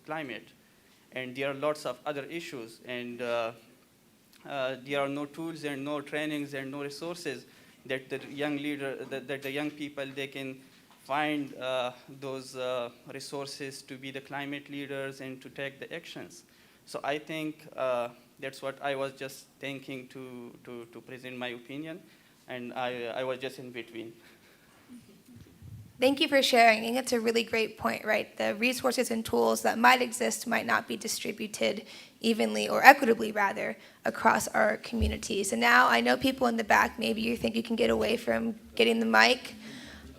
climate. And there are lots of other issues, and there are no tools and no trainings and no resources that the young people, they can find those resources to be the climate leaders and to take the actions. So I think that's what I was just thinking to present my opinion, and I was just in between. Thank you for sharing. I think that's a really great point, right? The resources and tools that might exist might not be distributed evenly, or equitably rather, across our communities. And now I know people in the back, maybe you think you can get away from getting the mic,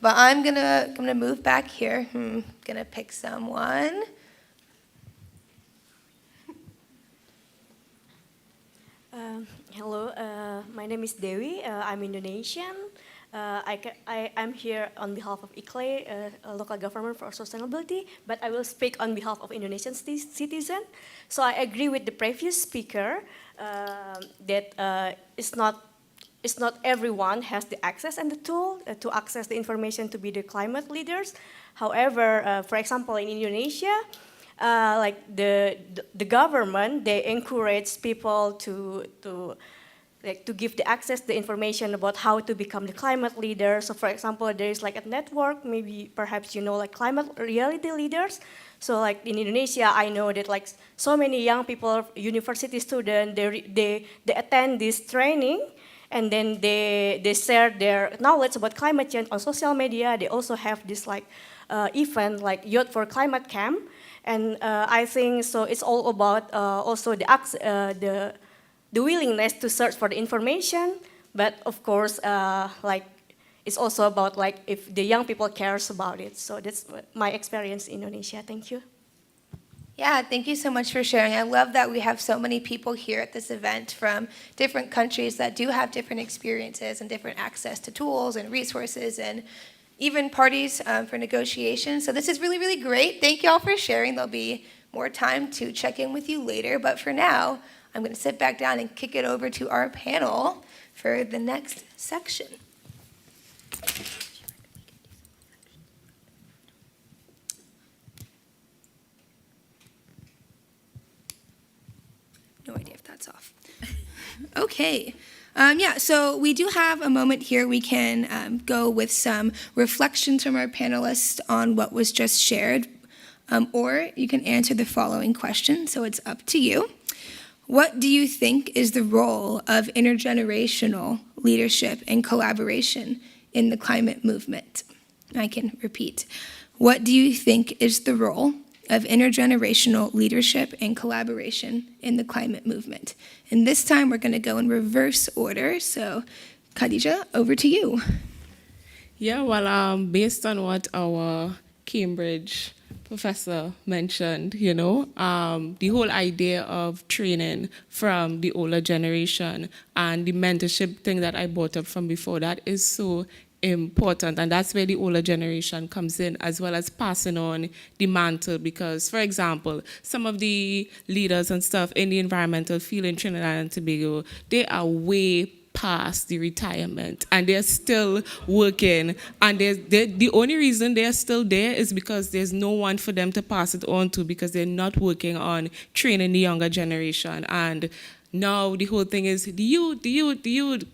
but I'm gonna move back here. Gonna pick someone. Hello, my name is Dewi. I'm Indonesian. I'm here on behalf of ICLE, Local Government for Sustainability, but I will speak on behalf of Indonesian citizens. So I agree with the previous speaker that it's not everyone has the access and the tool to access the information to be the climate leaders. However, for example, in Indonesia, like the government, they encourage people to give the access, the information about how to become the climate leader. So for example, there is like a network, maybe perhaps you know, like climate reality leaders. So like in Indonesia, I know that like so many young people, university students, they attend this training, and then they share their knowledge about climate change on social media. They also have this like event like Youth for Climate Camp. And I think so it's all about also the willingness to search for the information, but of course, like it's also about like if the young people cares about it. So that's my experience in Indonesia. Thank you. Yeah, thank you so much for sharing. I love that we have so many people here at this event from different countries that do have different experiences and different access to tools and resources and even parties for negotiation. So this is really, really great. Thank you all for sharing. There'll be more time to check in with you later. But for now, I'm going to sit back down and kick it over to our panel for the next section. No idea if that's off. Okay. So we do have a moment here. We can go with some reflections from our panelists on what was just shared, or you can answer the following question, so it's up to you. What do you think is the role of intergenerational leadership and collaboration in the climate movement? I can repeat. What do you think is the role of intergenerational leadership and collaboration in the climate movement? And this time we're going to go in reverse order. So, Khadija, over to you. Yeah, well, based on what our Cambridge professor mentioned, the whole idea of training from the older generation and the mentorship thing that I brought up from before, that is so important, and that's where the older generation comes in, as well as passing on the mantle. Because, for example, some of the leaders and stuff in the environmental field in Trinidad and Tobago, they are way past the retirement and they're still working, and the only reason they're still there is because there's no one for them to pass it on to, because they're not working on training the younger generation. And now the whole thing is the youth,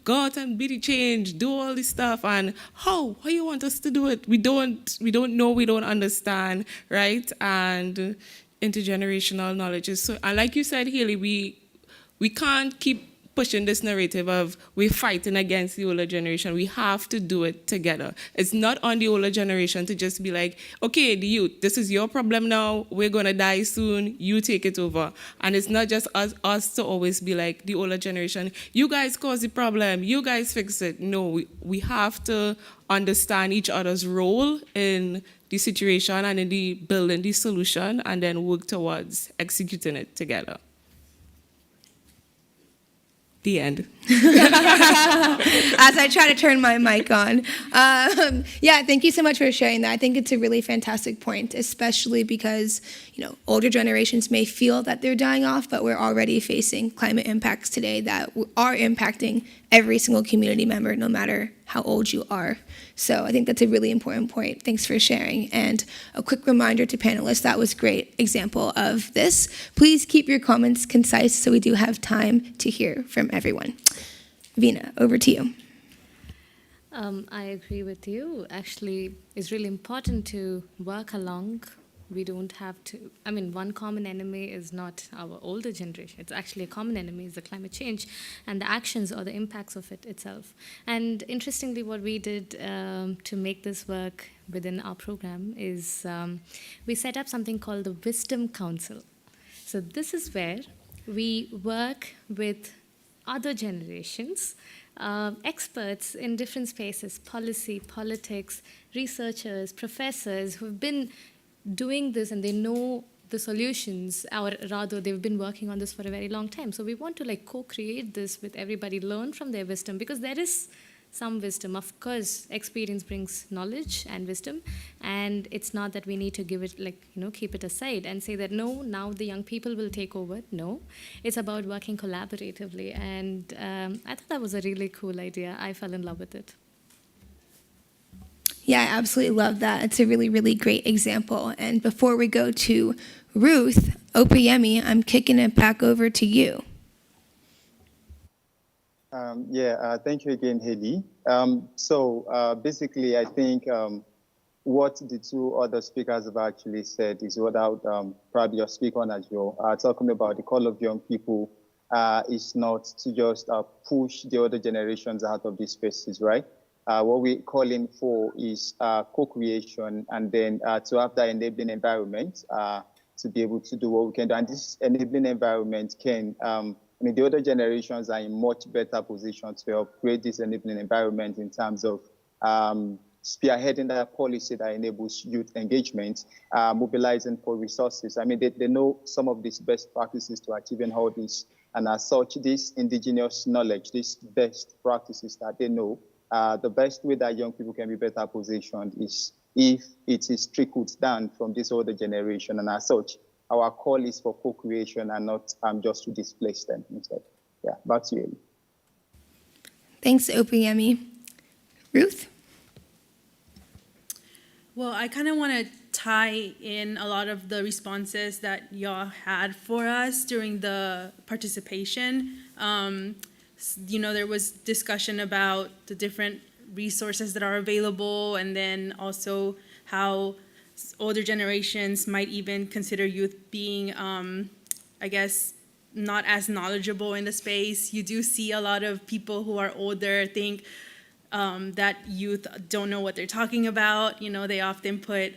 go out and be the change, do all this stuff, and how you want us to do it? We don't know, we don't understand, right? And intergenerational knowledge is so, and like you said, Hailey, we can't keep pushing this narrative of we're fighting against the older generation. We have to do it together. It's not on the older generation to just be like, okay, the youth, this is your problem now. We're going to die soon. You take it over. And it's not just us to always be like the older generation, you guys cause the problem. You guys fix it. No, we have to understand each other's role in the situation and in the building the solution, and then work towards executing it together. The end. As I try to turn my mic on. Thank you so much for sharing that. I think it's a really fantastic point, especially because, older generations may feel that they're dying off, but we're already facing climate impacts today that are impacting every single community member, no matter how old you are. So I think that's a really important point. Thanks for sharing. And a quick reminder to panelists, that was a great example of this. Please keep your comments concise so we do have time to hear from everyone. Vina, over to you. I agree with you. Actually, it's really important to work along. We don't have to, one common enemy is not our older generation. It's actually a common enemy is the climate change and the actions or the impacts of it itself. And interestingly, what we did to make this work within our program is we set up something called the Wisdom Council. So this is where we work with other generations, experts in different spaces, policy, politics, researchers, professors who've been doing this and they know the solutions, or rather they've been working on this for a very long time. So we want to co-create this with everybody, learn from their wisdom, because there is some wisdom. Of course, experience brings knowledge and wisdom, and it's not that we need to give it keep it aside and say that no, now the young people will take over. No, it's about working collaboratively, and I thought that was a really cool idea. I fell in love with it. Yeah, I absolutely love that. It's a really, really great example. And before we go to Ruth, Opeyemi, I'm kicking it back over to you. Thank you again, Hailey. Basically, I think what the two other speakers have actually said is what I would probably just speak on as well. Talking about the call of young people is not to just push the other generations out of these spaces, right? What we're calling for is co-creation, and then to have that enabling environment to be able to do what we can do. And this enabling environment can, the other generations are in much better position to help create this enabling environment in terms of spearheading that policy that enables youth engagement, mobilizing for resources. They know some of these best practices to achieving all this. And as such, this indigenous knowledge, these best practices that they know, the best way that young people can be better positioned is if it is trickled down from this older generation. And as such, our call is for co-creation and not just to displace them instead. Yeah, back to you. Thanks, Opeyemi. Ruth? Well, I kind of want to tie in a lot of the responses that y'all had for us during the participation. There was discussion about the different resources that are available, and then also how older generations might even consider youth being, not as knowledgeable in the space. You do see a lot of people who are older think that youth don't know what they're talking about. They often put,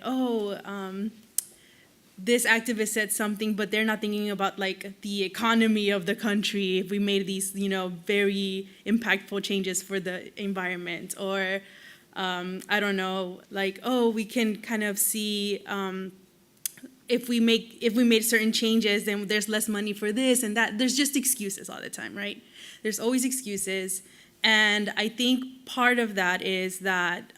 this activist said something, but they're not thinking about the economy of the country if we made these, very impactful changes for the environment. Or, we can kind of see if we made certain changes, then there's less money for this and that. There's just excuses all the time, right? There's always excuses. And I think part of that is that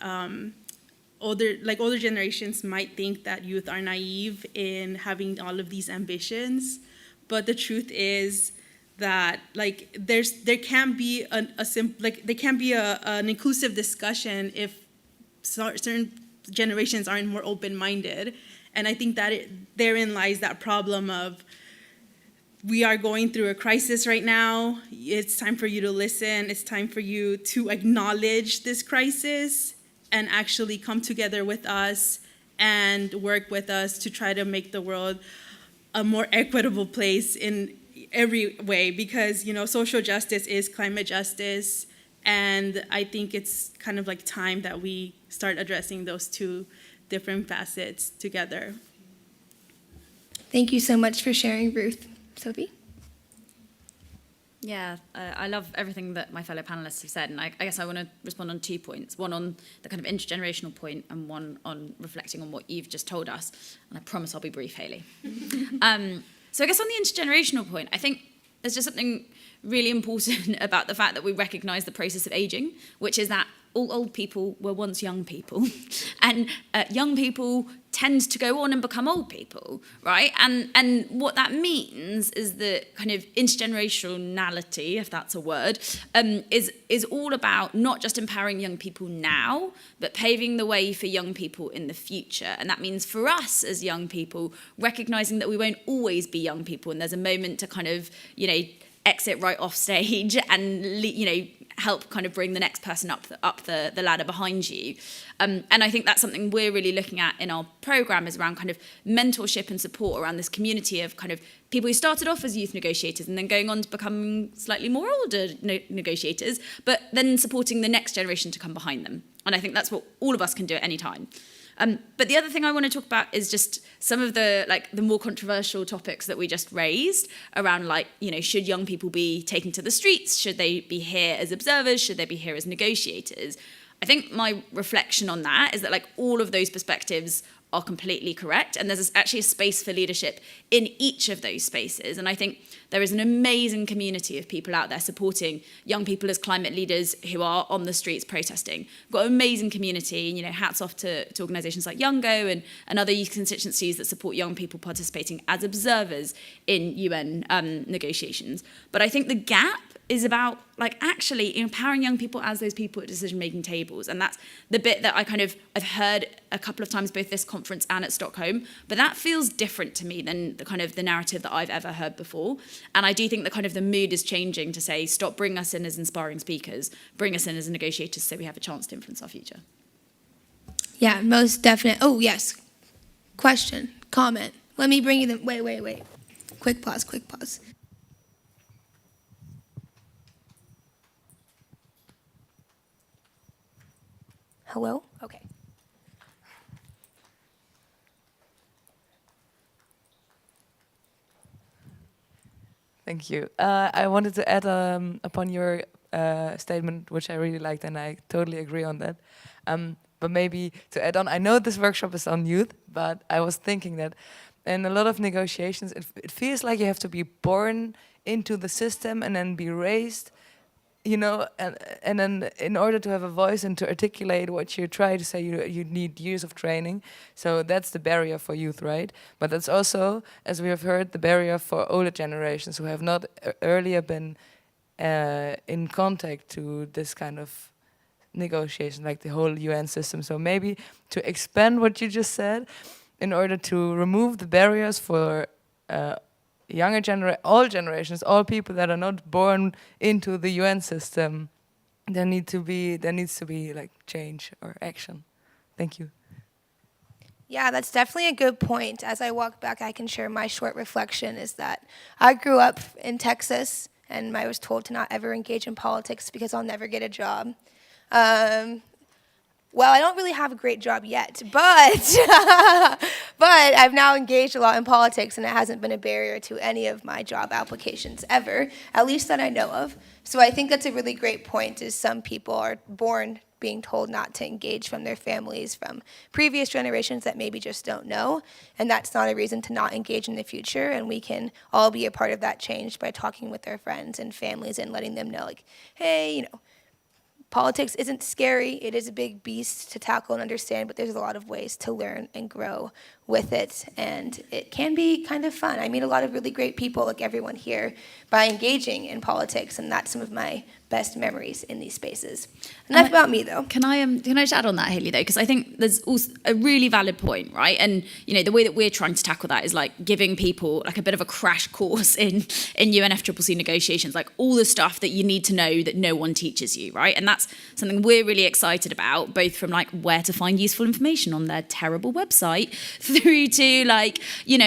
older generations might think that youth are naive in having all of these ambitions, but the truth is that there can't be an inclusive discussion if certain generations aren't more open-minded. And I think that therein lies that problem of, we are going through a crisis right now. It's time for you to listen. It's time for you to acknowledge this crisis and actually come together with us and work with us to try to make the world a more equitable place in every way, because social justice is climate justice, and I think it's kind of time that we start addressing those two different facets together. Thank you so much for sharing, Ruth. Sophie? Yeah, I love everything that my fellow panelists have said, and I guess I want to respond on 2 points. One on the kind of intergenerational point, and one on reflecting on what you've just told us. And I promise I'll be brief, Hailey. So I guess on the intergenerational point, I think there's just something really important about the fact that we recognise the process of ageing, which is that all old people were once young people. And young people tend to go on and become old people, right? And what that means is that kind of intergenerationality, if that's a word, is all about not just empowering young people now, but paving the way for young people in the future. And that means for us as young people, recognizing that we won't always be young people, and there's a moment to kind of, exit right off stage and, help kind of bring the next person up the ladder behind you. And I think that's something we're really looking at in our programme, is around kind of mentorship and support around this community of kind of people who started off as youth negotiators and then going on to become slightly more older negotiators, but then supporting the next generation to come behind them. And I think that's what all of us can do at any time. But the other thing I want to talk about is just some of the more controversial topics that we just raised around, should young people be taken to the streets? Should they be here as observers? Should they be here as negotiators? I think my reflection on that is that all of those perspectives are completely correct, and there's actually a space for leadership in each of those spaces. And I think there is an amazing community of people out there supporting young people as climate leaders who are on the streets protesting. We've got an amazing community, and hats off to organisations like Youngo and other youth constituencies that support young people participating as observers in UN negotiations. But I think the gap is about actually empowering young people as those people at decision-making tables. And that's the bit that I've heard a couple of times, both this conference and at Stockholm, but that feels different to me than the narrative that I've ever heard before. And I do think that the mood is changing to say, stop bringing us in as inspiring speakers, bring us in as negotiators so we have a chance to influence our future. Yeah, most definite. Oh, yes. Question, comment. Let me bring you the, wait. Quick pause. Hello? Okay. Thank you. I wanted to add upon your statement, which I really liked, and I totally agree on that. But maybe to add on, I know this workshop is on youth, but I was thinking that in a lot of negotiations, it feels like you have to be born into the system and then be raised, and then in order to have a voice and to articulate what you try to say, you need years of training. So that's the barrier for youth, right? But that's also, as we have heard, the barrier for older generations who have not earlier been in contact to this kind of negotiation, like the whole UN system. So maybe to expand what you just said, in order to remove the barriers for all generations, all people that are not born into the UN system, there needs to be change or action. Thank you. Yeah, that's definitely a good point. As I walk back, I can share my short reflection is that I grew up in Texas, and I was told to not ever engage in politics because I'll never get a job. Well, I don't really have a great job yet, but I've now engaged a lot in politics, and it hasn't been a barrier to any of my job applications ever, at least that I know of. So I think that's a really great point, is some people are born being told not to engage from their families, from previous generations that maybe just don't know, and that's not a reason to not engage in the future, and we can all be a part of that change by talking with our friends and families and letting them know, hey, politics isn't scary. It is a big beast to tackle and understand, but there's a lot of ways to learn and grow with it, and it can be kind of fun. I meet a lot of really great people, like everyone here, by engaging in politics, and that's some of my best memories in these spaces. Enough about me, though. Can I just add on that, Hailey, though? Because I think there's also a really valid point, right? And, the way that we're trying to tackle that is, giving people, a bit of a crash course in UNFCCC negotiations, all the stuff that you need to know that no one teaches you, right? And that's something we're really excited about, both from, where to find useful information on their terrible website, through to,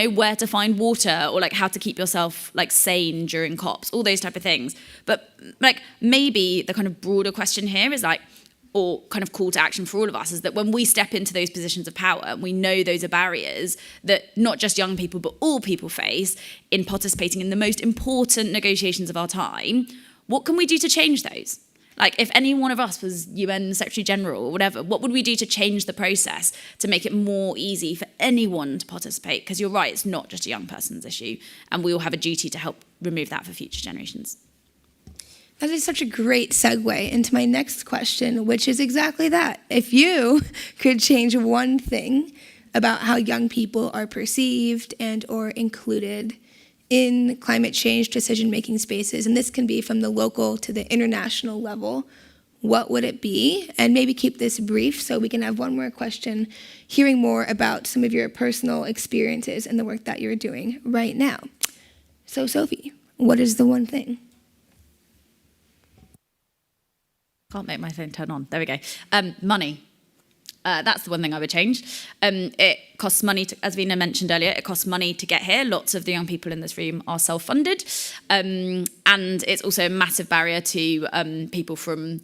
where to find water, or, how to keep yourself, sane during COPs, all those type of things. But, maybe the kind of broader question here is or kind of call to action for all of us, is that when we step into those positions of power, we know those are barriers that not just young people, but all people face in participating in the most important negotiations of our time. What can we do to change those? If any one of us was UN Secretary General or whatever, what would we do to change the process to make it more easy for anyone to participate? Because you're right, it's not just a young person's issue, and we all have a duty to help remove that for future generations. That is such a great segue into my next question, which is exactly that. If you could change one thing about how young people are perceived and or included in climate change decision-making spaces, and this can be from the local to the international level, what would it be? And maybe keep this brief so we can have one more question, hearing more about some of your personal experiences and the work that you're doing right now. So Sophie, what is the one thing? Can't make my phone turn on. There we go. Money. That's the one thing I would change. It costs money, as Vina mentioned earlier, it costs money to get here. Lots of the young people in this room are self-funded. And it's also a massive barrier to people from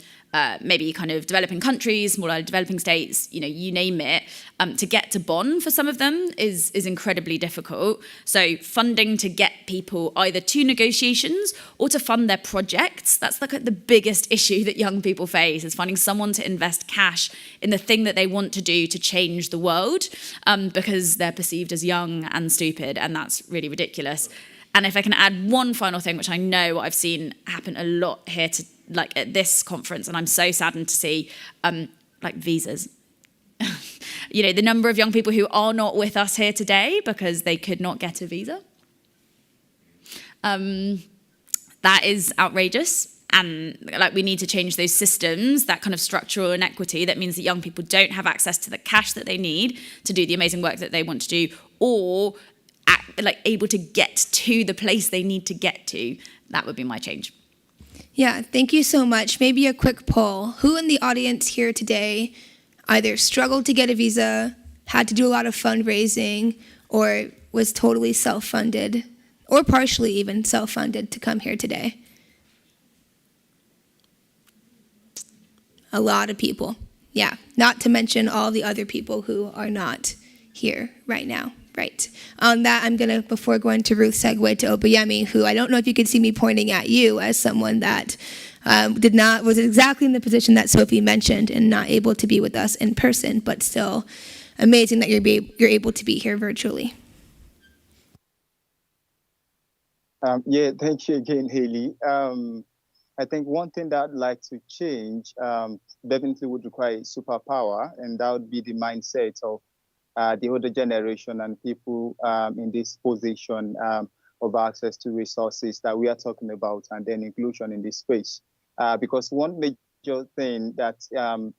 maybe kind of developing countries, smaller developing states, you name it. To get to Bonn for some of them is incredibly difficult. So funding to get people either to negotiations or to fund their projects, that's the biggest issue that young people face, is finding someone to invest cash in the thing that they want to do to change the world, because they're perceived as young and stupid, and that's really ridiculous. And if I can add one final thing, which I know I've seen happen a lot here at this conference, and I'm so saddened to see, visas. The number of young people who are not with us here today because they could not get a visa. That is outrageous. And we need to change those systems, that kind of structural inequity that means that young people don't have access to the cash that they need to do the amazing work that they want to do, or able to get to the place they need to get to. That would be my change. Yeah, thank you so much. Maybe a quick poll. Who in the audience here today either struggled to get a visa, had to do a lot of fundraising, or was totally self-funded, or partially even self-funded to come here today? A lot of people. Yeah, not to mention all the other people who are not here right now. Right. On that, I'm going to, before going to Ruth, segue to Opeyemi, who I don't know if you could see me pointing at you as someone that was exactly in the position that Sophie mentioned and not able to be with us in person, but still amazing that you're able to be here virtually. Thank you again, Hailey. I think one thing that I'd like to change definitely would require superpower, and that would be the mindset of the older generation and people in this position of access to resources that we are talking about, and then inclusion in this space. Because one major thing that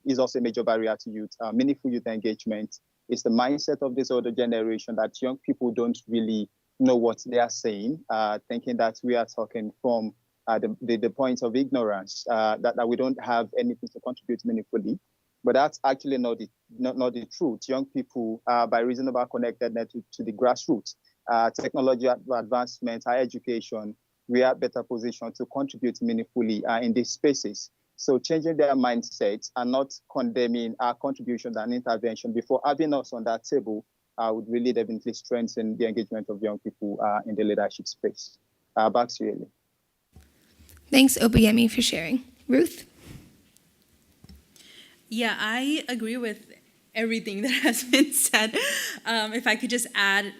is also a major barrier to youth, meaningful youth engagement, is the mindset of this older generation that young people don't really know what they are saying, thinking that we are talking from the point of ignorance, that we don't have anything to contribute meaningfully. But that's actually not the truth. Young people, by reason of our connectedness to the grassroots, technology advancement, higher education, we are better positioned to contribute meaningfully in these spaces. So changing their mindsets and not condemning our contributions and intervention before having us on that table would really definitely strengthen the engagement of young people in the leadership space. Back to you, Hailey. Thanks, Opeyemi, for sharing. Ruth? Yeah, I agree with everything that has been said. If I could just add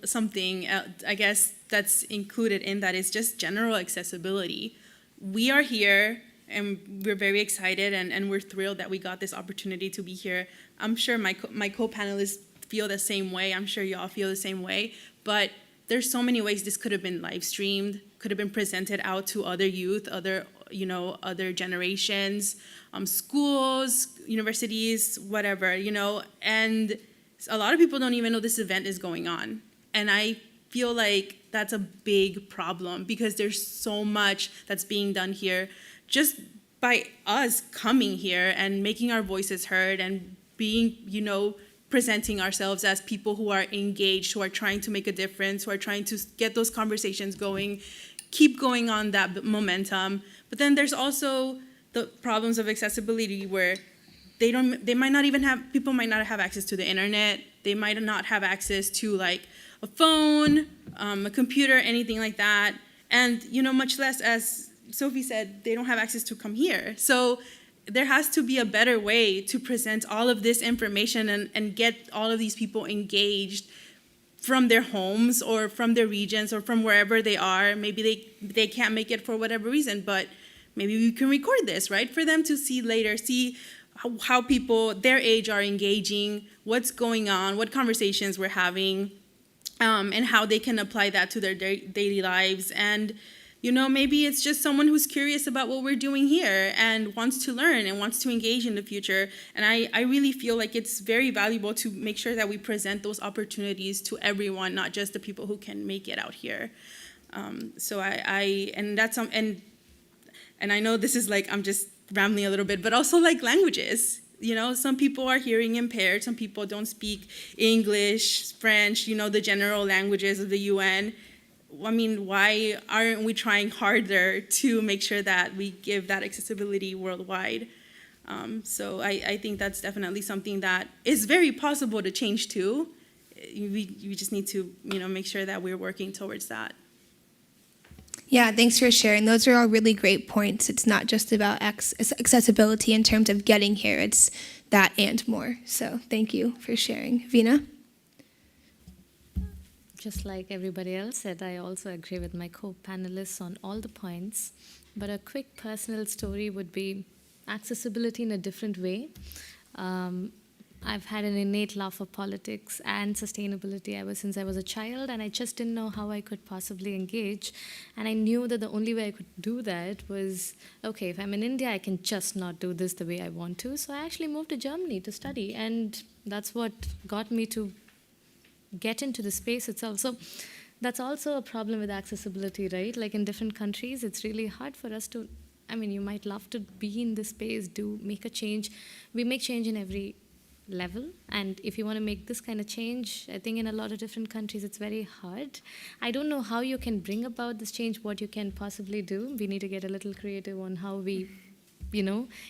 something, I guess that's included in that is just general accessibility. We are here and we're very excited and we're thrilled that we got this opportunity to be here. I'm sure my co-panelists feel the same way. I'm sure y'all feel the same way. But there's so many ways this could have been live streamed, could have been presented out to other youth, other generations, schools, universities, whatever, and a lot of people don't even know this event is going on. And I feel like that's a big problem because there's so much that's being done here just by us coming here and making our voices heard and being, presenting ourselves as people who are engaged, who are trying to make a difference, who are trying to get those conversations going, keep going on that momentum. But then there's also the problems of accessibility where people might not have access to the internet. They might not have access to like a phone, a computer, anything like that. And, much less, as Sophie said, they don't have access to come here. So there has to be a better way to present all of this information and get all of these people engaged from their homes or from their regions or from wherever they are. Maybe they can't make it for whatever reason, but maybe we can record this, right? For them to see later, see how people their age are engaging, what's going on, what conversations we're having, and how they can apply that to their daily lives. And maybe it's just someone who's curious about what we're doing here and wants to learn and wants to engage in the future. And I really feel like it's very valuable to make sure that we present those opportunities to everyone, not just the people who can make it out here. So and I know this is like, I'm just rambling a little bit, but also like languages. Some people are hearing impaired, some people don't speak English, French, the general languages of the UN. I mean, why aren't we trying harder to make sure that we give that accessibility worldwide? So I think that's definitely something that is very possible to change too. We just need to, make sure that we're working towards that. Yeah, thanks for sharing. Those are all really great points. It's not just about accessibility in terms of getting here. It's that and more. So thank you for sharing. Vina? Just like everybody else said, I also agree with my co-panelists on all the points. But a quick personal story would be accessibility in a different way. I've had an innate love for politics and sustainability ever since I was a child, and I just didn't know how I could possibly engage. And I knew that the only way I could do that was, okay, if I'm in India, I can just not do this the way I want to. So I actually moved to Germany to study, and that's what got me to get into the space itself. So that's also a problem with accessibility, right? Like in different countries, it's really hard for us to, you might love to be in this space, make a change. We make change in every level, and if you want to make this kind of change, I think in a lot of different countries it's very hard. I don't know how you can bring about this change, what you can possibly do. We need to get a little creative on how we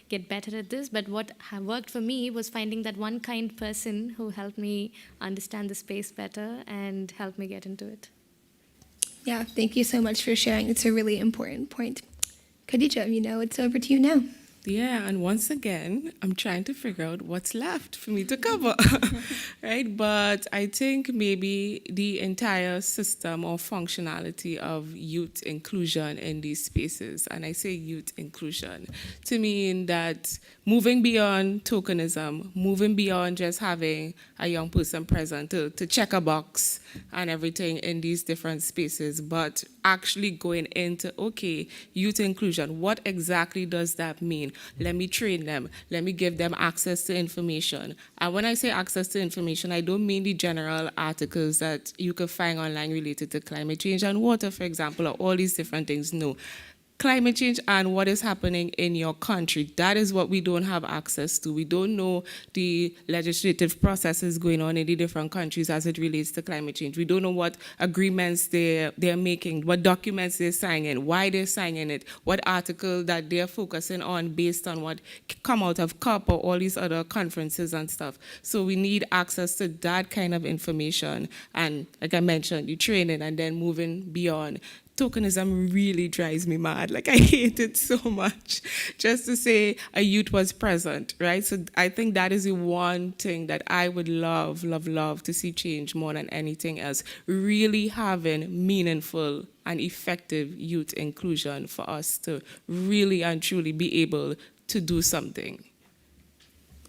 get better at this. But what worked for me was finding that one kind person who helped me understand the space better and helped me get into it. Yeah, thank you so much for sharing. It's a really important point. Khadija, it's over to you now. Yeah, and once again, I'm trying to figure out what's left for me to cover, right? But I think maybe the entire system or functionality of youth inclusion in these spaces, and I say youth inclusion, to mean that moving beyond tokenism, moving beyond just having a young person present to check a box and everything in these different spaces, but actually going into, okay, youth inclusion, what exactly does that mean? Let me train them. Let me give them access to information. And when I say access to information, I don't mean the general articles that you could find online related to climate change and water, for example, or all these different things. No. Climate change and what is happening in your country, that is what we don't have access to. We don't know the legislative processes going on in the different countries as it relates to climate change. We don't know what agreements they're making, what documents they're signing, why they're signing it, what article that they're focusing on based on what come out of COP or all these other conferences and stuff. So we need access to that kind of information. And like I mentioned, the training and then moving beyond. Tokenism really drives me mad. Like, I hate it so much. Just to say a youth was present, right? So I think that is the one thing that I would love, love, love to see change more than anything else. Really having meaningful and effective youth inclusion for us to really and truly be able to do something.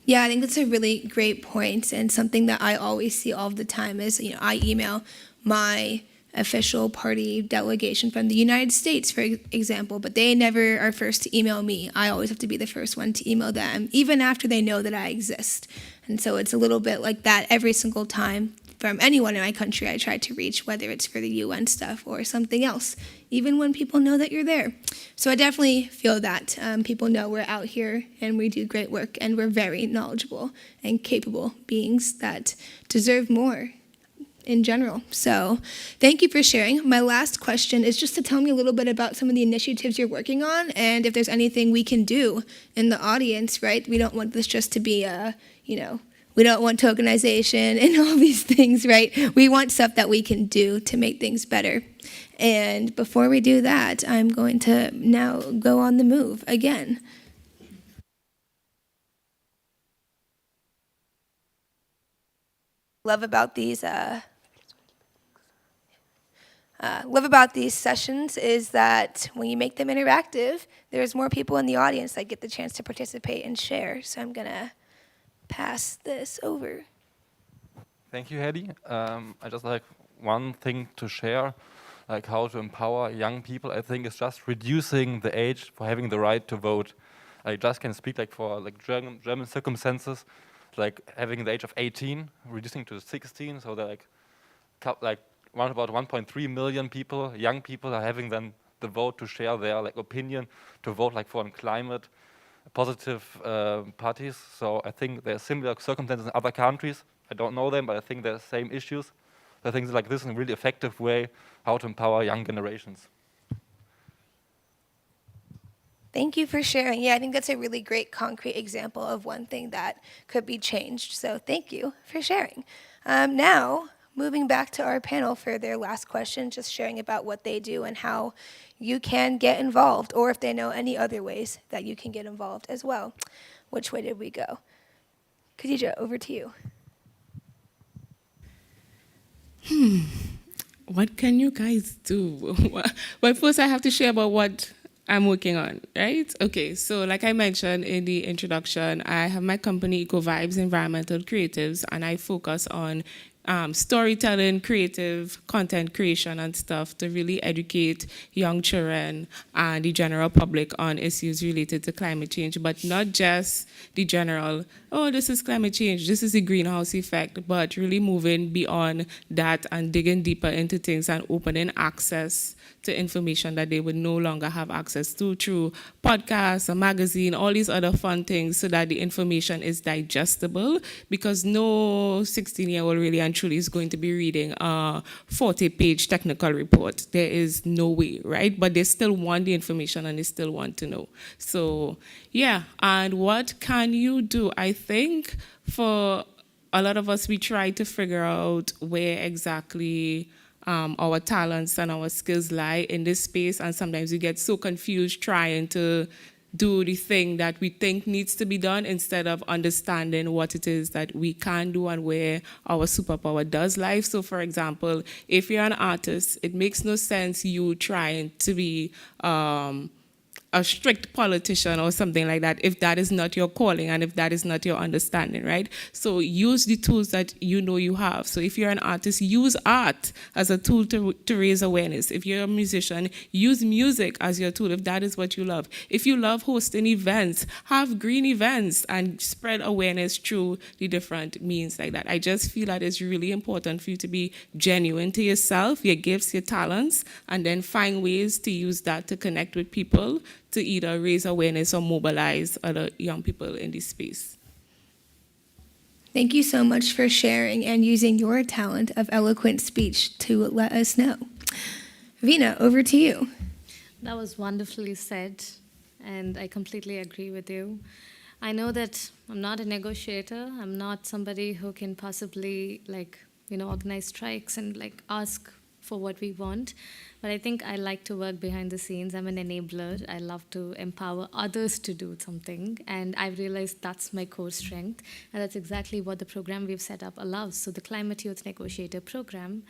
Yeah, I think that's a really great point, and something that I always see all the time is, I email my official party delegation from the United States, for example, but they never are first to email me. I always have to be the first one to email them, even after they know that I exist. And so it's a little bit like that every single time from anyone in my country I try to reach, whether it's for the UN stuff or something else, even when people know that you're there. So I definitely feel that people know we're out here and we do great work, and we're very knowledgeable and capable beings that deserve more in general. So thank you for sharing. My last question is just to tell me a little bit about some of the initiatives you're working on, and if there's anything we can do in the audience, right? We don't want this just to be we don't want tokenization and all these things, right? We want stuff that we can do to make things better. And before we do that, I'm going to now go on the move again. Love about these love about these sessions is that when you make them interactive, there's more people in the audience that get the chance to participate and share. So I'm going to pass this over. Thank you, Hailey. I just like one thing to share, like how to empower young people. I think it's just reducing the age for having the right to vote. I just can speak like for like German circumstances, like having the age of 18, reducing to 16, so that like around about 1.3 million people, young people, are having then the vote to share their like opinion, to vote like for climate positive parties. So I think there are similar circumstances in other countries. I don't know them, but I think there's same issues. So I think like this is a really effective way how to empower young generations. Thank you for sharing. Yeah, I think that's a really great concrete example of one thing that could be changed. So thank you for sharing. Now, moving back to our panel for their last question, just sharing about what they do and how you can get involved, or if they know any other ways that you can get involved as well. Which way did we go? Khadija, over to you. What can you guys do? Well, first I have to share about what I'm working on, right? Okay, so like I mentioned in the introduction, I have my company Eco Vibes Environmental Creatives, and I focus on storytelling, creative content creation and stuff to really educate young children and the general public on issues related to climate change, but not just the general, oh, this is climate change, this is the greenhouse effect, but really moving beyond that and digging deeper into things and opening access to information that they would no longer have access to through podcasts, a magazine, all these other fun things, so that the information is digestible, because no 16-year-old really and truly is going to be reading a 40-page technical report. There is no way, right? But they still want the information and they still want to know. So yeah, and what can you do? I think for a lot of us, we try to figure out where exactly our talents and our skills lie in this space, and sometimes we get so confused trying to do the thing that we think needs to be done instead of understanding what it is that we can do and where our superpower does lie. So for example, if you're an artist, it makes no sense you trying to be a strict politician or something like that if that is not your calling and if that is not your understanding, right? So use the tools that you know you have. So if you're an artist, use art as a tool to raise awareness. If you're a musician, use music as your tool if that is what you love. If you love hosting events, have green events and spread awareness through the different means like that. I just feel that it's really important for you to be genuine to yourself, your gifts, your talents, and then find ways to use that to connect with people, to either raise awareness or mobilize other young people in this space. Thank you so much for sharing and using your talent of eloquent speech to let us know. Vina, over to you. That was wonderfully said, and I completely agree with you. I know that I'm not a negotiator. I'm not somebody who can possibly, organize strikes and, ask for what we want. But I think I like to work behind the scenes. I'm an enabler. I love to empower others to do something. And I've realized that's my core strength. And that's exactly what the program we've set up allows. So the Climate Youth Negotiator program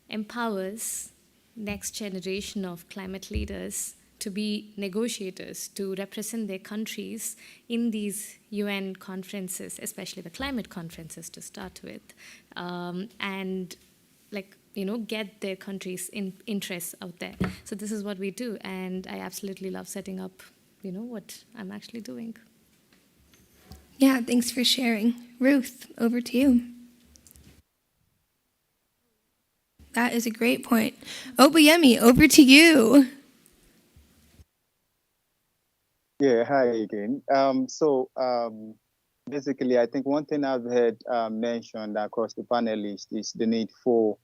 empowers next generation of climate leaders to be negotiators, to represent their countries in these UN conferences, especially the climate conferences to start with. Get their countries' interests out there. So this is what we do, and I absolutely love setting up, what I'm actually doing. Yeah, thanks for sharing. Ruth, over to you. That is a great point. Opeyemi, over to you. Yeah, hi again. Basically, I think one thing I've heard mentioned across the panelists is the need for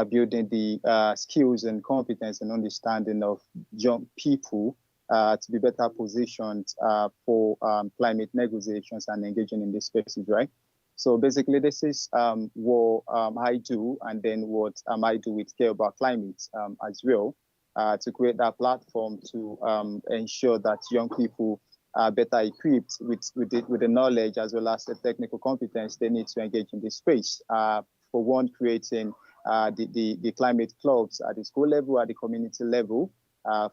building the skills and competence and understanding of young people to be better positioned for climate negotiations and engaging in these spaces, right? So basically, this is what I do, and then what I do with Care About Climate as well, to create that platform to ensure that young people are better equipped with the knowledge as well as the technical competence they need to engage in this space. For one, creating the climate clubs at the school level, at the community level,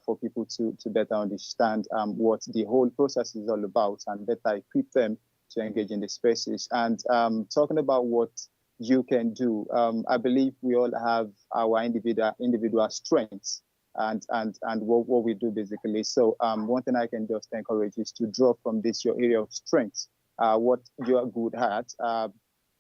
for people to better understand what the whole process is all about and better equip them to engage in the spaces. And talking about what you can do, I believe we all have our individual strengths and what we do basically. So one thing I can just encourage is to draw from this your area of strengths, what you are good at.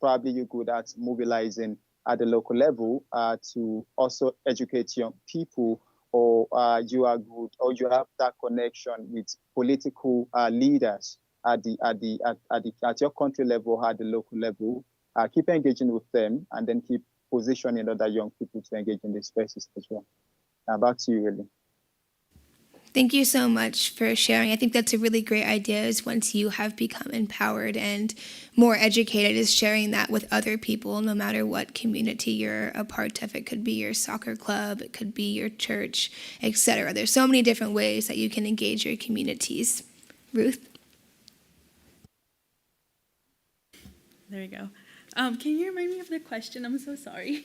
Probably you're good at mobilizing at the local level to also educate young people, or you are good, or you have that connection with political leaders at your country level, at the local level. Keep engaging with them, and then keep positioning other young people to engage in these spaces as well. Back to you, Hailey. Thank you so much for sharing. I think that's a really great idea, is once you have become empowered and more educated, is sharing that with other people, no matter what community you're a part of. It could be your soccer club, it could be your church, etc. There's so many different ways that you can engage your communities. Ruth? There we go. Can you remind me of the question? I'm so sorry.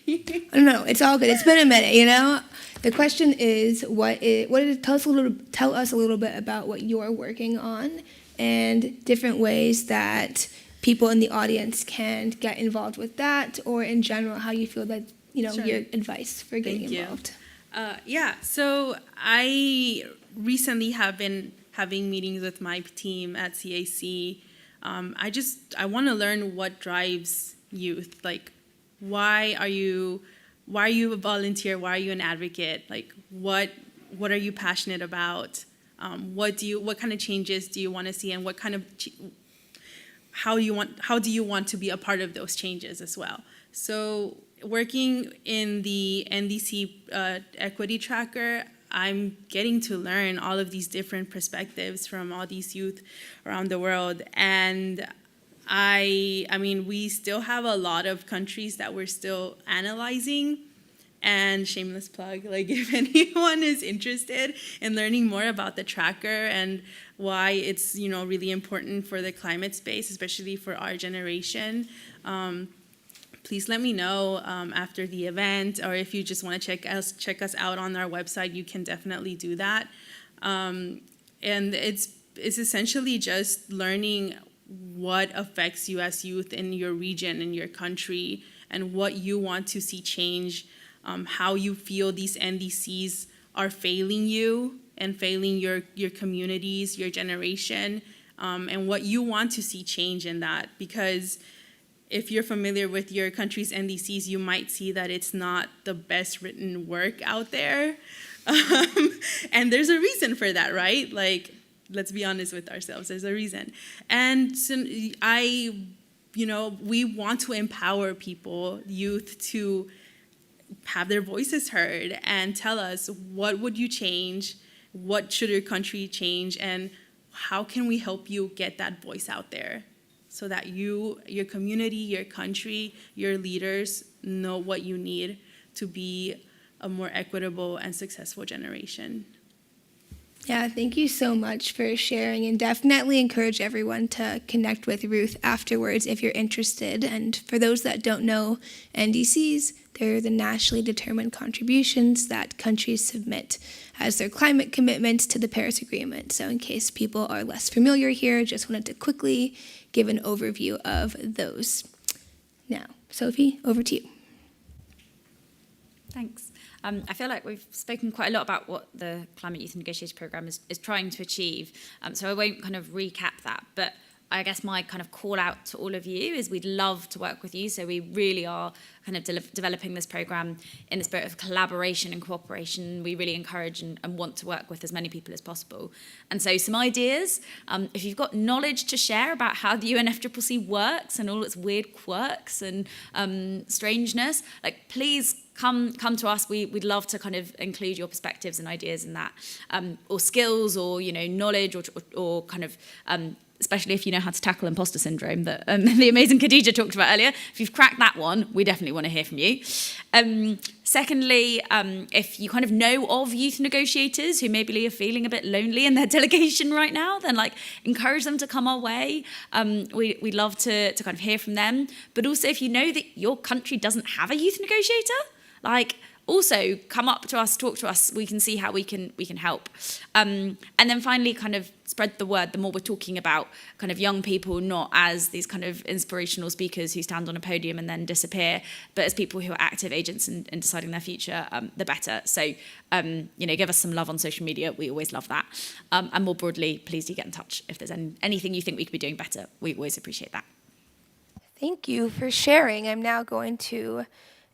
No, it's all good. It's been a minute, you know. The question is, tell us a little bit about what you're working on and different ways that people in the audience can get involved with that, or in general, how you feel that, Sure. your advice for getting Thank you. involved. So I recently have been having meetings with my team at CAC. I want to learn what drives youth. Like, why are you a volunteer? Why are you an advocate? Like, what are you passionate about? What kind of changes do you want to see, and what kind of how do you want to be a part of those changes as well? So, working in the NDC equity tracker, I'm getting to learn all of these different perspectives from all these youth around the world. And I mean, we still have a lot of countries that we're still analyzing. And shameless plug, like, if anyone is interested in learning more about the tracker and why it's, really important for the climate space, especially for our generation, please let me know after the event, or if you just want to check us out on our website, you can definitely do that. And it's essentially just learning what affects you as youth in your region, in your country, and what you want to see change, how you feel these NDCs are failing you and failing your communities, your generation, and what you want to see change in that. Because if you're familiar with your country's NDCs, you might see that it's not the best written work out there. And there's a reason for that, right? Like, let's be honest with ourselves, there's a reason. And so we want to empower people, youth, to have their voices heard and tell us, what would you change? What should your country change? And how can we help you get that voice out there, so that your community, your country, your leaders know what you need to be a more equitable and successful generation. Yeah, thank you so much for sharing, and definitely encourage everyone to connect with Ruth afterwards if you're interested. And for those that don't know, NDCs, they're the nationally determined contributions that countries submit as their climate commitments to the Paris Agreement. So in case people are less familiar here, just wanted to quickly give an overview of those. Now, Sophie, over to you. Thanks. I feel like we've spoken quite a lot about what the Climate Youth Negotiators Programme is trying to achieve, so I won't kind of recap that, but I guess my kind of call out to all of you is we'd love to work with you. So we really are kind of developing this programme in the spirit of collaboration and cooperation. We really encourage and want to work with as many people as possible. And so some ideas, if you've got knowledge to share about how the UNFCCC works and all its weird quirks and strangeness, like, please come to us. We'd love to kind of include your perspectives and ideas in that, or skills, or knowledge, or kind of especially if you know how to tackle imposter syndrome that the amazing Khadija talked about earlier. If you've cracked that one, we definitely want to hear from you. Secondly, if you kind of know of youth negotiators who maybe are feeling a bit lonely in their delegation right now, then encourage them to come our way. We'd love to kind of hear from them. But also, if you know that your country doesn't have a youth negotiator, Like, also come up to us, talk to us. We can see how we can help. And then finally, kind of spread the word. The more we're talking about kind of young people, not as these kind of inspirational speakers who stand on a podium and then disappear, but as people who are active agents in deciding their future, the better. So, give us some love on social media. We always love that. And more broadly, please do get in touch if there's anything you think we could be doing better. We always appreciate that. Thank you for sharing. I'm now going to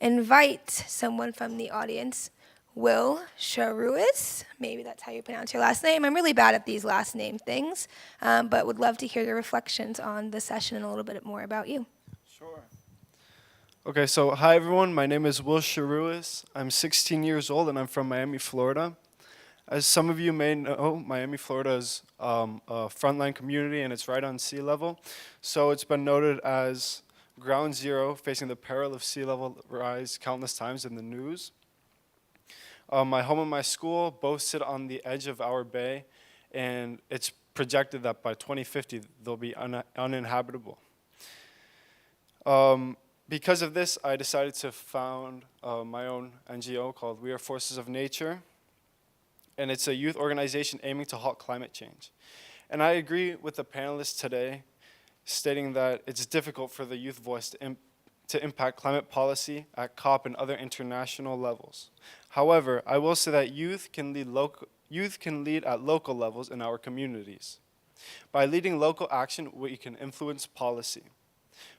invite someone from the audience, Will Sharuis. Maybe that's how you pronounce your last name. I'm really bad at these last name things, but would love to hear your reflections on the session and a little bit more about you. Sure. Okay, so hi everyone. My name is Will Sharuis. I'm 16 years old and I'm from Miami, Florida. As some of you may know, Miami, Florida is a frontline community and it's right on sea level. So it's been noted as ground zero, facing the peril of sea level rise countless times in the news. My home and my school both sit on the edge of our bay, and it's projected that by 2050 they'll be uninhabitable. Because of this, I decided to found my own NGO called We Are Forces of Nature, and it's a youth organization aiming to halt climate change. And I agree with the panelists today, stating that it's difficult for the youth voice to impact climate policy at COP and other international levels. However, I will say that youth can lead at local levels in our communities. By leading local action, we can influence policy.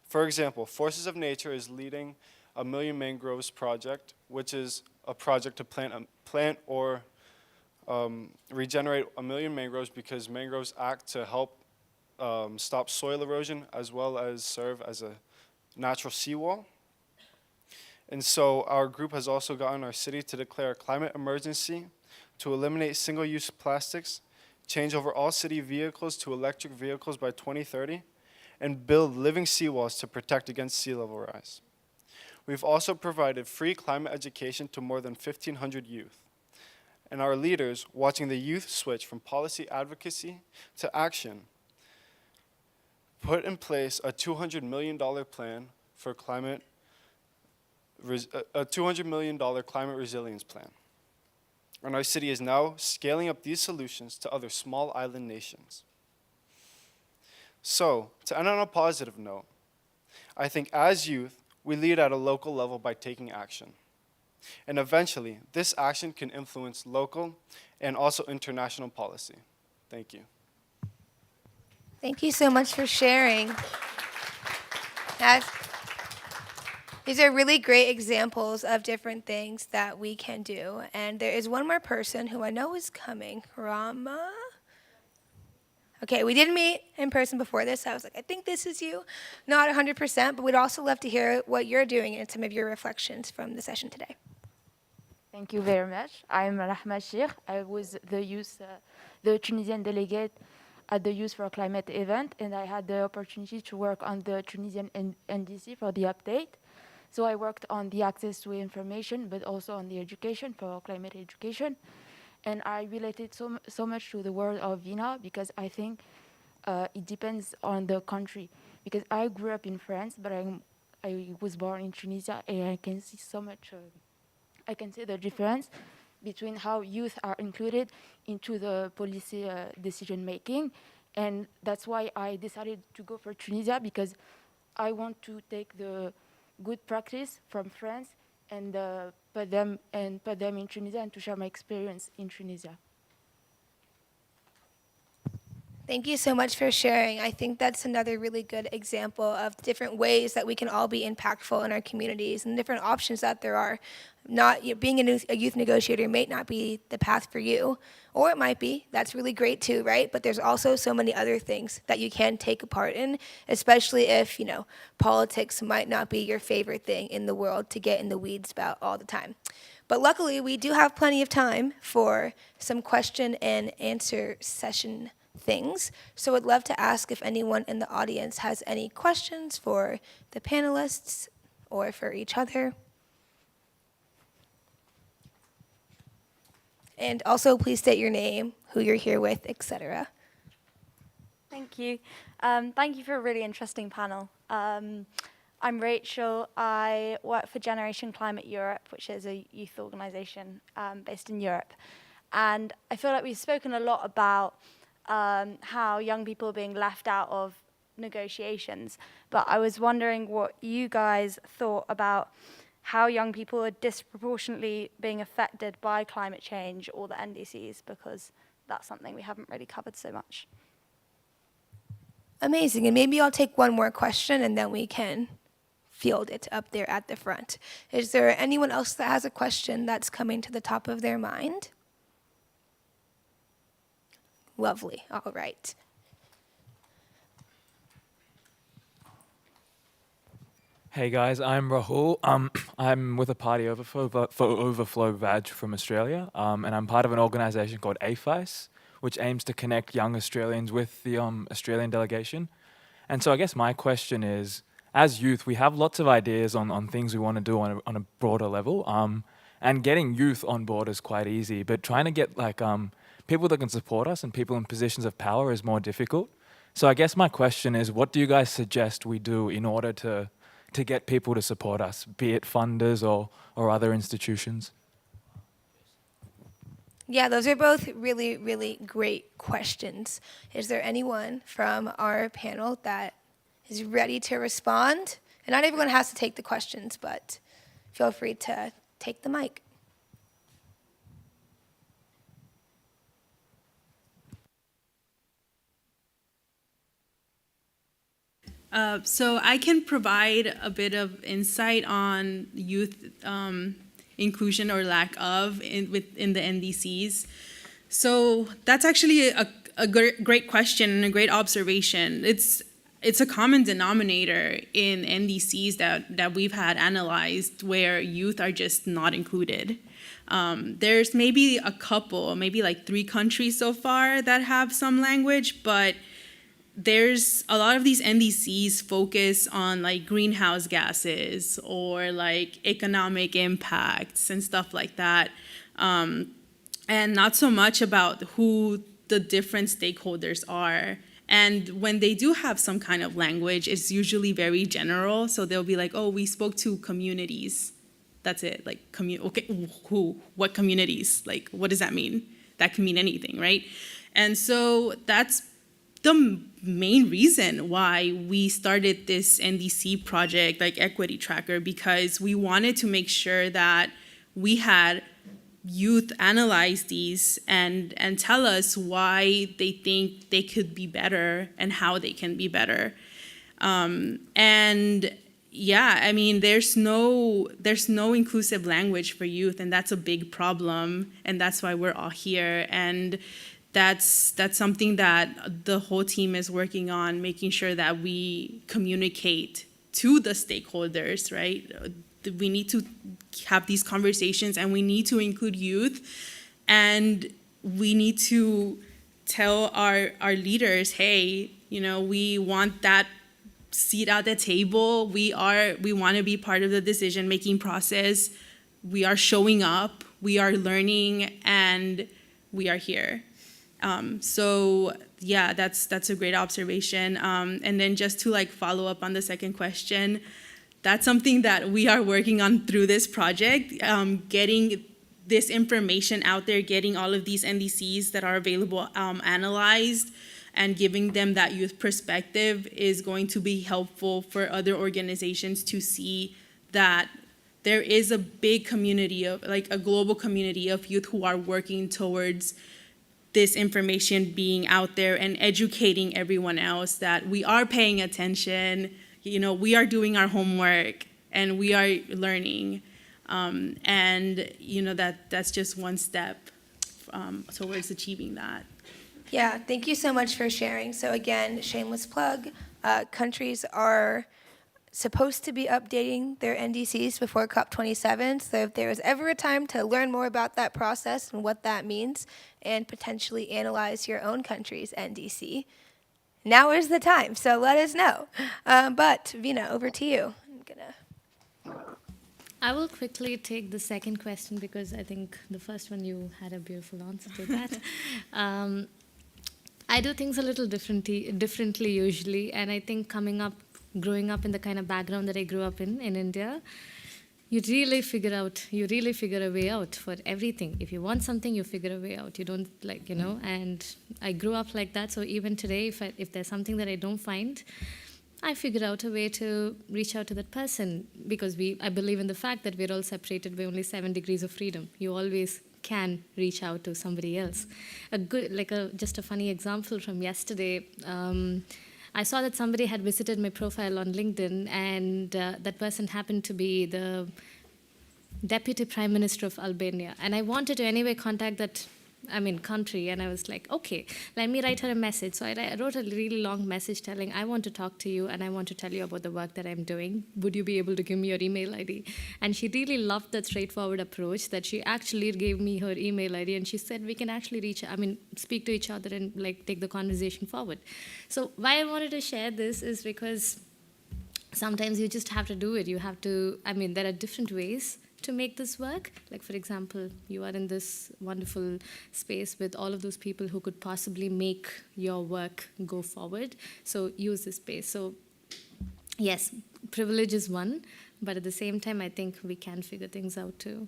For example, Forces of Nature is leading a Million Mangroves project, which is a project to plant or regenerate 1 million mangroves, because mangroves act to help stop soil erosion as well as serve as a natural seawall. And so our group has also gotten our city to declare a climate emergency to eliminate single-use plastics, change over all city vehicles to electric vehicles by 2030, and build living seawalls to protect against sea level rise. We've also provided free climate education to more than 1,500 youth. And our leaders, watching the youth switch from policy advocacy to action, put in place a $200 million plan for a $200 million climate resilience plan. And our city is now scaling up these solutions to other small island nations. So, to end on a positive note, I think as youth, we lead at a local level by taking action. And eventually, this action can influence local and also international policy. Thank you. Thank you so much for sharing. These are really great examples of different things that we can do. And there is one more person who I know is coming, Rama. Okay, we did meet in person before this. So I was like, I think this is you. Not 100%, but we'd also love to hear what you're doing and some of your reflections from the session today. Thank you very much. I'm Rahma Shir. I was the Tunisian delegate at the Youth for Climate event, and I had the opportunity to work on the Tunisian NDC for the update. So I worked on the access to information, but also on the education for climate education. And I related so much to the word of Vina, because I think it depends on the country. Because I grew up in France, but I was born in Tunisia, and I can see so much. I can see the difference between how youth are included into the policy decision making. And that's why I decided to go for Tunisia, because I want to take the good practice from France and put them in Tunisia, and to share my experience in Tunisia. Thank you so much for sharing. I think that's another really good example of different ways that we can all be impactful in our communities and different options that there are. Being a youth negotiator may not be the path for you, or it might be. That's really great too, right? But there's also so many other things that you can take a part in, especially if, politics might not be your favorite thing in the world to get in the weeds about all the time. But luckily, we do have plenty of time for some question and answer session things. So I'd love to ask if anyone in the audience has any questions for the panelists or for each other. And also, please state your name, who you're here with, etc. Thank you. Thank you for a really interesting panel. I I'm Rachel. I work for Generation Climate Europe, which is a youth organisation based in Europe. And I feel like we've spoken a lot about how young people are being left out of negotiations. But I was wondering what you guys thought about how young people are disproportionately being affected by climate change or the NDCs, because that's something we haven't really covered so much. Amazing. And maybe I'll take one more question and then we can field it up there at the front. Is there anyone else that has a question that's coming to the top of their mind? Lovely. All right. Hey guys, I'm Rahul. I'm with a party Overflow badge from Australia, and I'm part of an organisation called AFICE, which aims to connect young Australians with the Australian delegation. And so I guess my question is, as youth, we have lots of ideas on things we want to do on a broader level, and getting youth on board is quite easy, but trying to get like people that can support us and people in positions of power is more difficult. So I guess my question is, what do you guys suggest we do in order to get people to support us, be it funders or other institutions? Yeah, those are both really, really great questions. Is there anyone from our panel that is ready to respond? And not everyone has to take the questions, but feel free to take the mic. So I can provide a bit of insight on youth inclusion or lack of within the NDCs. So that's actually a great question and a great observation. It's a common denominator in NDCs that we've had analyzed where youth are just not included. There's maybe a couple, maybe like 3 countries so far that have some language, but there's a lot of these NDCs focus on like greenhouse gases or like economic impacts and stuff like that, and not so much about who the different stakeholders are. And when they do have some kind of language, it's usually very general. So they'll be like, oh, we spoke to communities. That's it. Like, okay, who? What communities? Like, what does that mean? That can mean anything, right? And so that's the main reason why we started this NDC project, like Equity Tracker, because we wanted to make sure that we had youth analyze these and tell us why they think they could be better and how they can be better. And yeah, I mean, there's no inclusive language for youth, and that's a big problem, and that's why we're all here. And that's something that the whole team is working on, making sure that we communicate to the stakeholders, right? We need to have these conversations, and we need to include youth, and we need to tell our leaders, hey, you know, we want that seat at the table. We want to be part of the decision-making process. We are showing up, we are learning, and we are here. So yeah, that's a great observation. And then just to like follow up on the second question, that's something that we are working on through this project, getting this information out there, getting all of these NDCs that are available analyzed, and giving them that youth perspective is going to be helpful for other organizations to see that there is a big community of, like a global community of youth who are working towards this information being out there and educating everyone else that we are paying attention, you know, we are doing our homework and we are learning. And you know, that's just one step towards achieving that. Yeah, thank you so much for sharing. So again, shameless plug, countries are supposed to be updating their NDCs before COP27. So if there is ever a time to learn more about that process and what that means and potentially analyze your own country's NDC, now is the time. So let us know. But Vina, over to you. I will quickly take the second question because I think the first one you had a beautiful answer to that. I do things a little differently usually, and I think coming up growing up in the kind of background that I grew up in India, you really figure a way out for everything. If you want something, you figure a way out. You don't and I grew up like that. So even today, if there's something that I don't find, I figure out a way to reach out to that person, because I believe in the fact that we're all separated by only 7 degrees of freedom. You always can reach out to somebody else. Just a funny example from yesterday. I saw that somebody had visited my profile on LinkedIn, and that person happened to be the Deputy Prime Minister of Albania. And I wanted to anyway contact that country, and I was like, okay, let me write her a message. So I wrote a really long message telling, I want to talk to you and I want to tell you about the work that I'm doing. Would you be able to give me your email ID? And she really loved that straightforward approach, that she actually gave me her email ID, and she said we can actually speak to each other and take the conversation forward. So why I wanted to share this is because sometimes you just have to do it. You have to, there are different ways to make this work. Like, for example, you are in this wonderful space with all of those people who could possibly make your work go forward. So use this space. So yes, privilege is one, but at the same time, I think we can figure things out too.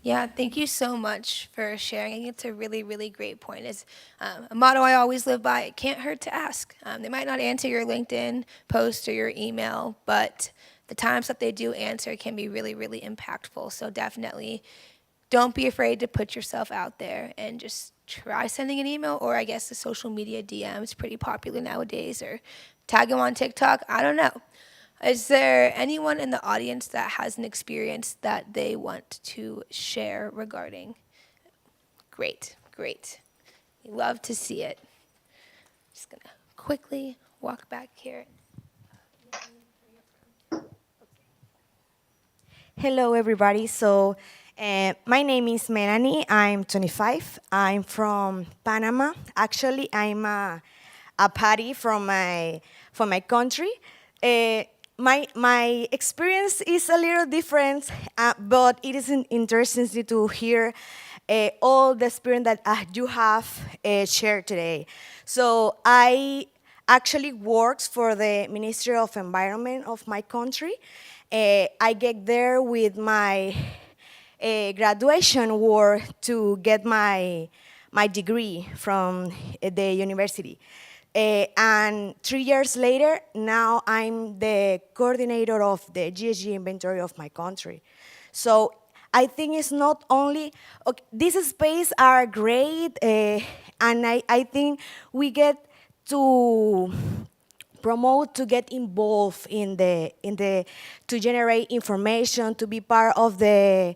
Yeah, thank you so much for sharing. I think it's a really, really great point. It's a motto I always live by: it can't hurt to ask. They might not answer your LinkedIn post or your email, but the times that they do answer can be really, really impactful. So definitely don't be afraid to put yourself out there and just try sending an email, or I guess the social media DM is pretty popular nowadays, or tag them on TikTok. I don't know. Is there anyone in the audience that has an experience that they want to share regarding? Great. We love to see it. Just going to quickly walk back here. Hello, everybody. So my name is Melanie. I'm 25. I'm from Panama. Actually, I'm a party from my country. My experience is a little different, but it is interesting to hear all the experience that you have shared today. So I actually works for the Ministry of Environment of my country. I get there with my graduation work to get my degree from the university. And 3 years later, now I'm the coordinator of the GHG inventory of my country. So I think it's not only, okay, these spaces are great, and I think we get to promote, to get involved in to generate information, to be part of the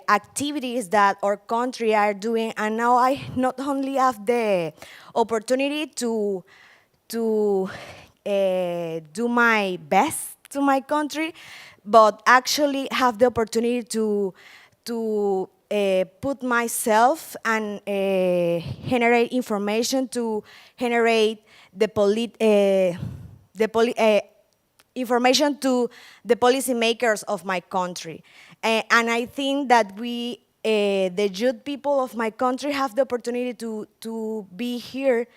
activities that our country are doing. And now I not only have the opportunity to do my best to my country, but actually have the opportunity to put myself and generate information, to generate information to the policymakers of my country. And I think that we, the youth people of my country, have the opportunity to be here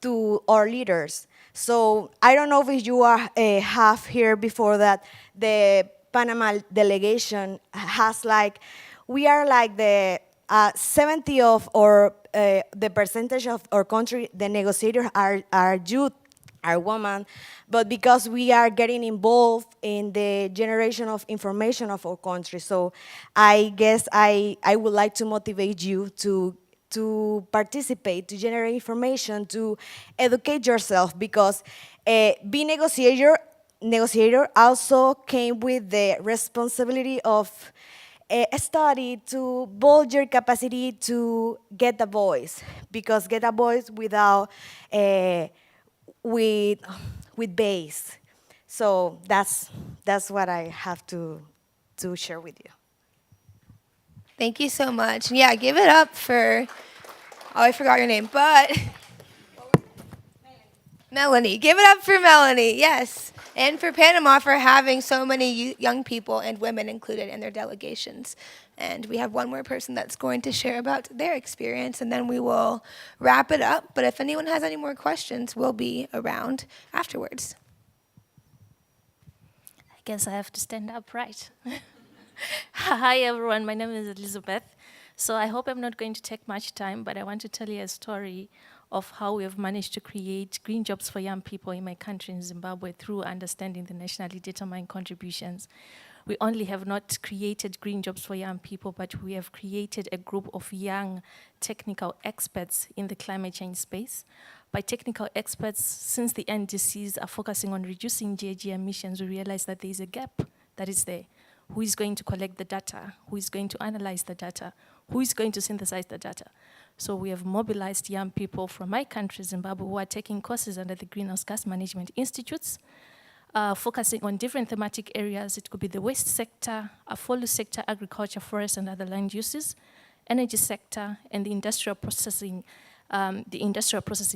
to our leaders. So I don't know if you have here before that the Panama delegation has we are the 70 of our, the percentage of our country, the negotiators are youth, are women, but because we are getting involved in the generation of information of our country. So I guess I would like to motivate you to participate, to generate information, to educate yourself, because being negotiator also came with the responsibility of study, to build your capacity to get a voice, because get a voice without with base. So that's what I have to share with you. Thank you so much. Yeah, give it up for, I forgot your name, but Melanie. Give it up for Melanie, yes. And for Panama for having so many young people and women included in their delegations. And we have one more person that's going to share about their experience, and then we will wrap it up. But if anyone has any more questions, we'll be around afterwards. guess I have to stand up, right? Hi, everyone. My name is Elizabeth. So I hope I'm not going to take much time, but I want to tell you a story of how we have managed to create green jobs for young people in my country, in Zimbabwe, through understanding the nationally determined contributions. We only have not created green jobs for young people, but we have created a group of young technical experts in the climate change space. By technical experts, since the NDCs are focusing on reducing GHG emissions, we realize that there is a gap that is there. Who is going to collect the data? Who is going to analyze the data? Who is going to synthesize the data? So we have mobilized young people from my country, Zimbabwe, who are taking courses under the Greenhouse Gas Management Institutes, focusing on different thematic areas. It could be the waste sector, follow sector, agriculture, forest, and other land uses, energy sector, and the industrial processing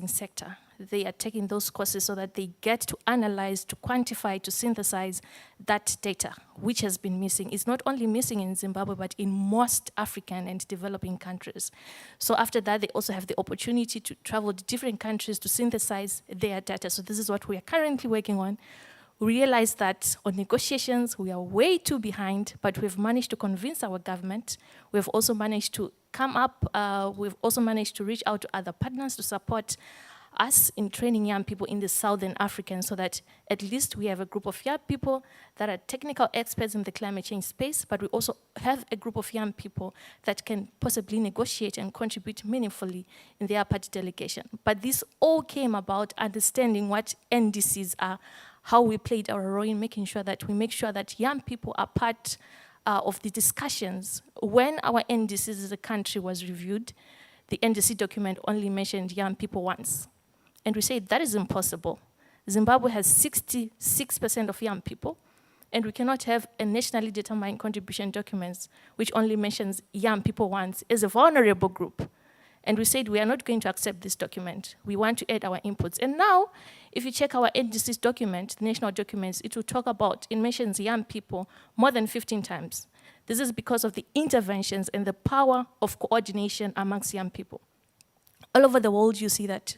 sector. They are taking those courses so that they get to analyze, to quantify, to synthesize that data, which has been missing. It's not only missing in Zimbabwe, but in most African and developing countries. So after that, they also have the opportunity to travel to different countries to synthesize their data. So this is what we are currently working on. We realize that on negotiations, we are way too behind, but we've managed to convince our government. We've also managed to we've also managed to reach out to other partners to support us in training young people in the Southern African, so that at least we have a group of young people that are technical experts in the climate change space, but we also have a group of young people that can possibly negotiate and contribute meaningfully in their party delegation. But this all came about understanding what NDCs are, how we played our role in making sure that we make sure that young people are part of the discussions. When our NDCs as a country was reviewed, the NDC document only mentioned young people once. And we said that is impossible. Zimbabwe has 66% of young people, and we cannot have a nationally determined contribution document which only mentions young people once as a vulnerable group. And we said we are not going to accept this document. We want to add our inputs. And now, if you check our NDC's document, national documents, it will talk about, it mentions young people more than 15 times. This is because of the interventions and the power of coordination amongst young people. All over the world, you see that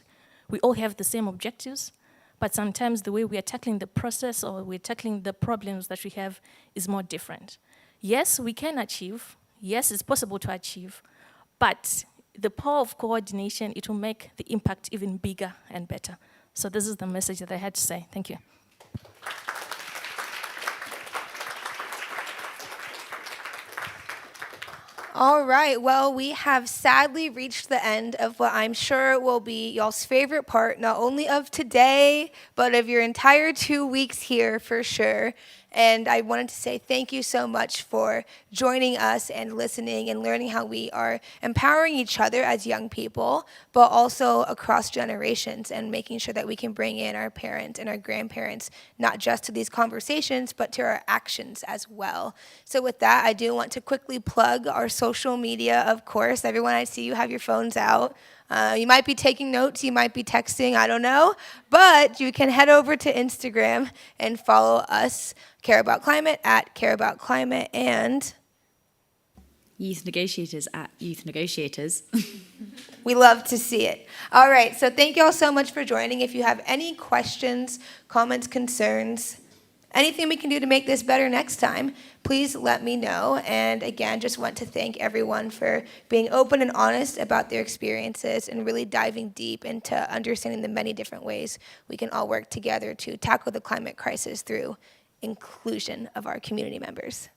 we all have the same objectives, but sometimes the way we are tackling the process or we're tackling the problems that we have is more different. Yes, we can achieve. Yes, it's possible to achieve, but the power of coordination, it will make the impact even bigger and better. So this is the message that I had to say. Thank you. All right, well, we have sadly reached the end of what I'm sure will be y'all's favorite part, not only of today, but of your entire 2 weeks here for sure. And I wanted to say thank you so much for joining us and listening and learning how we are empowering each other as young people, but also across generations, and making sure that we can bring in our parents and our grandparents, not just to these conversations, but to our actions as well. So with that, I do want to quickly plug our social media, of course. Everyone, I see you have your phones out. You might be taking notes, you might be texting, I don't know, but you can head over to Instagram and follow us, Care About Climate, at Care About Climate, and Youth Negotiators at Youth Negotiators. We love to see it. All right, so thank you all so much for joining. If you have any questions, comments, concerns, anything we can do to make this better next time, please let me know. And again, just want to thank everyone for being open and honest about their experiences and really diving deep into understanding the many different ways we can all work together to tackle the climate crisis through inclusion of our community members.